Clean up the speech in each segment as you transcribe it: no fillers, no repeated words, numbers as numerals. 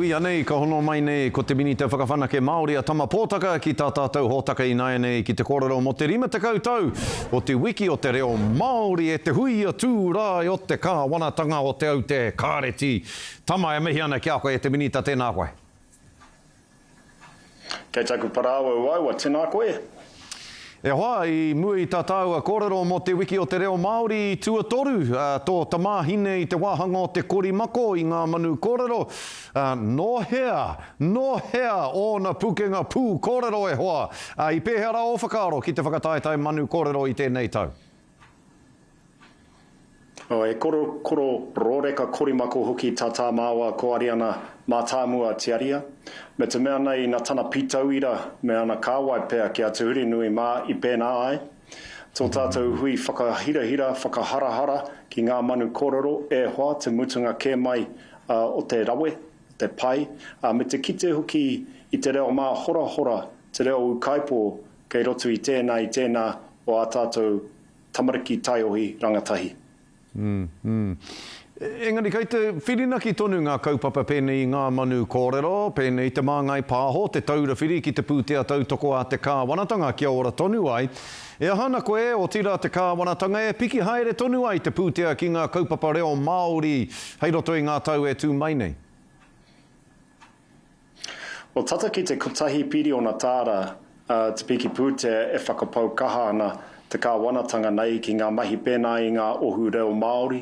Ia nei, ka hono mai nei, ko te mini te whakawhanake Māori a tama pōtaka ki tā tātou hōtaka i nai nei ki te kōrero mo te rima te kautau o te wiki o te reo Māori e te hui a tūrai o te kāwanatanga o te au te kāreti. Tama e mihi ana ki a koe e te mini ta tēnā koe. Kei taku parāua waiwa, tēnā koe. E hoa, i mui tātou a kōrero mo te wiki o te reo Māori tuatoru tō tamāhine i te wāhanga o te korimako i ngā manu kōrero. No hea o na pukenga pū kōrero e hoa. I pēhera o whakaaro ki te whakataetai manu kōrero i tēnei tau. E koro rōreka korimako hoki tātā māua ko Ariana mā tāmua te aria. Me te mea nei nā tana pitauira me ana kāwai pēr ki a te huri nui mā i pēnā ai. Tō tātou hui whakahirahira, whakaharahara ki ngā manu kōrero e hoa te mutunga kē mai o te rawe, te pai. Me te kite hoki i te reo mā hora, te reo ukaipo kei rotu i tēnā o a tātou tamariki taiohi rangatahi. Engari, kei te whirina ki tonu ngā kaupapa pēnei ngā manu kōrero, pēnei te māngai pāho, te taura whiri ki te pūtea tautoko a te kāwanatanga kia ora tonu ai. E hana koe o tira te kāwanatanga e piki haere tonu ai te pūtea ki ngā kaupapa reo Māori, hei roto i ngā tau e tū mai nei. O tata ki te kotahi piri o na tāra, te piki pūtea e whakapau kaha ana te kāwanatanga nei ki ngā mahi pēnā i ngā ohu reo Māori,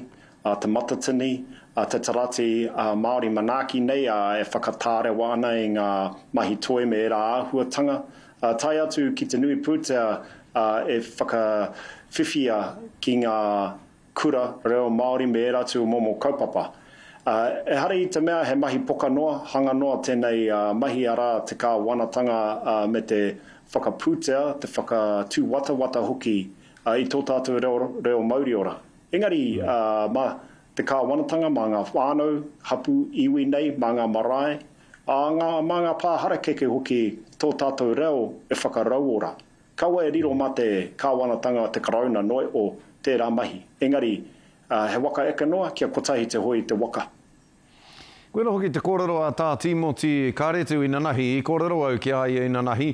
te matatini, te tarati Māori manaki nei e whakatāre wana i ngā mahi toe me era āhuatanga. Tai atu ki te nui pūtea e whakawhiwhia ki ngā kura reo Māori me era tu momo kaupapa. E hari i te mea he mahi poka noa, hanga noa tēnei mahi ara te kāwanatanga me te whakapūtea, te whakatū wata hoki i tō tātou reo Māori ora. Engari, te kāwanatanga, mā ngā whānau, hapu, iwi nei, mā ngā marae, mā ngā pāhara keke hoki tō tātou reo e whakarau ora. Kaua e riro mā te kāwanatanga te karauna noi o tērā mahi. Engari, he waka eka noa, kia kotahi te hoi te waka. Koera hoki te kōrero a tā Timoti Kāretu i nanahi, i kōrero au ki ai i nanahi.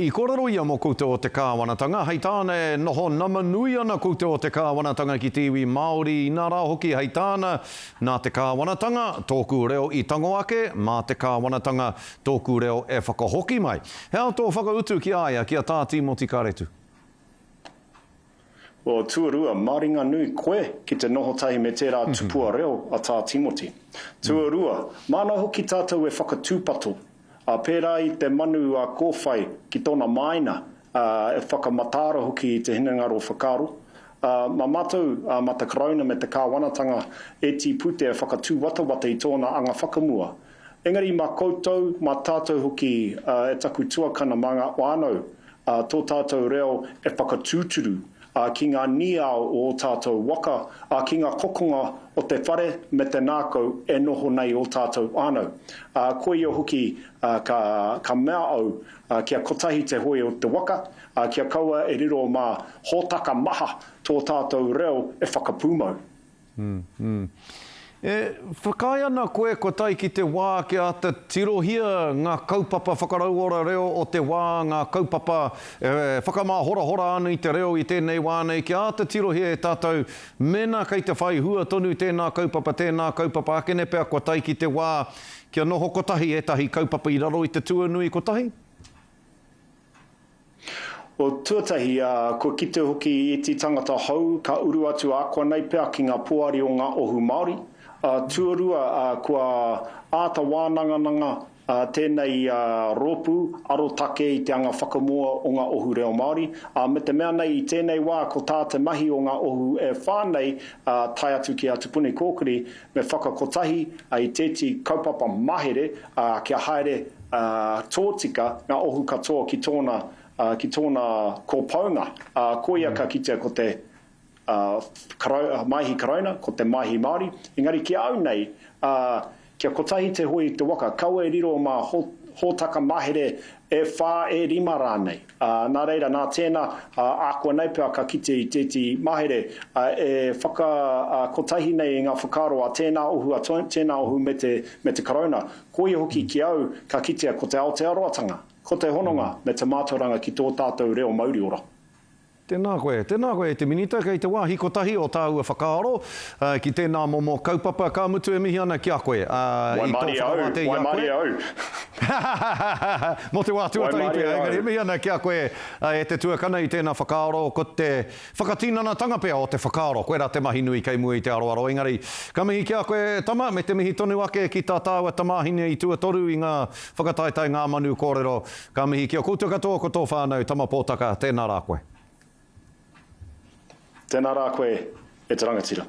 I kōrero ia mo koutou o te kāwanatanga, hei tāne noho nama nui ana koutou o te kāwanatanga ki te iwi Māori, i nā rā hoki hei tāna nā te kāwanatanga, tōku reo i tango ake, mā te kāwanatanga, tōku reo e whakahoki mai. Hea tō whakautu ki aia ki a tā Timoti Kāretu? O tuarua, maringa nui koe ki te noho tahi me tērā tupua reo a tā Timoti. Tuarua, mana hoki tātou e whakatūpato. Pērā i te manu kōwhai ki tōna maina e whakamatara hoki i te hinangaro whakaaro. Ma mātou, ma te karauna me te kāwanatanga e ti pute e whakatū wata i tōna anga whakamua. Engari, ma koutou, ma tātou hoki e taku tuakana mā ngā wānau, tō tātou reo e whakatūturu. Ki ngā niao o tātou waka, ki ngā kokonga o te whare me te nākau e noho nei o tātou ānau. Koe ia hoki ka mea au kia kotahi te hoi o te waka, kia kaua e riro mā hōtaka maha tō tātou reo e whakapūmau. Whakai ana koe ko tai ki te wā ki a te tirohia ngā kaupapa whakarau ora reo o te wā, ngā kaupapa whakamā hora anu i te reo i tēnei wānei ki a te tirohia e tātou mena kei te whai hua tonu tēnā kaupapa akene pēr ko tai ki te wā kia noho kotahi e tahi kaupapa i raro i te tuanui kotahi? O tuatahi, ko kite hoki i ti tangata hau ka uru atu a koa nei pēr ki ngā puari o ngā ohu Māori. Tuarua, kua āta wānangananga tēnei rōpū, arotake i te anga whakamua o ngā ohu reo Māori. Me te mea nei i tēnei wā ko tā te mahi o ngā ohu e whānei tai atu ki a tupuni kōkiri me whakakotahi i tēti kaupapa mahere kia haere tōtika ngā ohu katoa ki tōna kōpaunga. Koia ka kitea ko te mahi karauna, ko te mahi Māori. Engari, kia au nei, kia kotahi te hoi te waka, kaua e riro mā hōtaka mahere e whā e rima rānei. Nā reira, nā tēnā ākua nei pia ka kite i tēti mahere e kotahi nei i ngā whakaro a tēnā ohu me te corona. Ko i hoki ki au ka kitea ko te Aotearoatanga, ko te hononga me te mātauranga ki tō tātou reo Māori ora. Tēnā koe, te minita kei te wāhi kotahi o tāua whakaaro, ki tēnā momo kaupapa ka mutu e mihi ana ki a koe. Wai mari au. Mo te wā tuatai pia, engari mihi ana ki a koe e te tuakana i tēnā whakaaro, ko te whakatīnanatanga pia o te whakaaro, koe rā te mahi nui kei mua i te aroaro. Engari, ka mihi ki a koe tama, me te mihi tonu ake ki tā tāua tamahine i tuatoru i ngā whakataitai ngā manu kōrero. Ka mihi ki a koutua katoa ko tō whānau, tama pōtaka, tēnā rā koe. Tēnā rā koe, e te rangatira.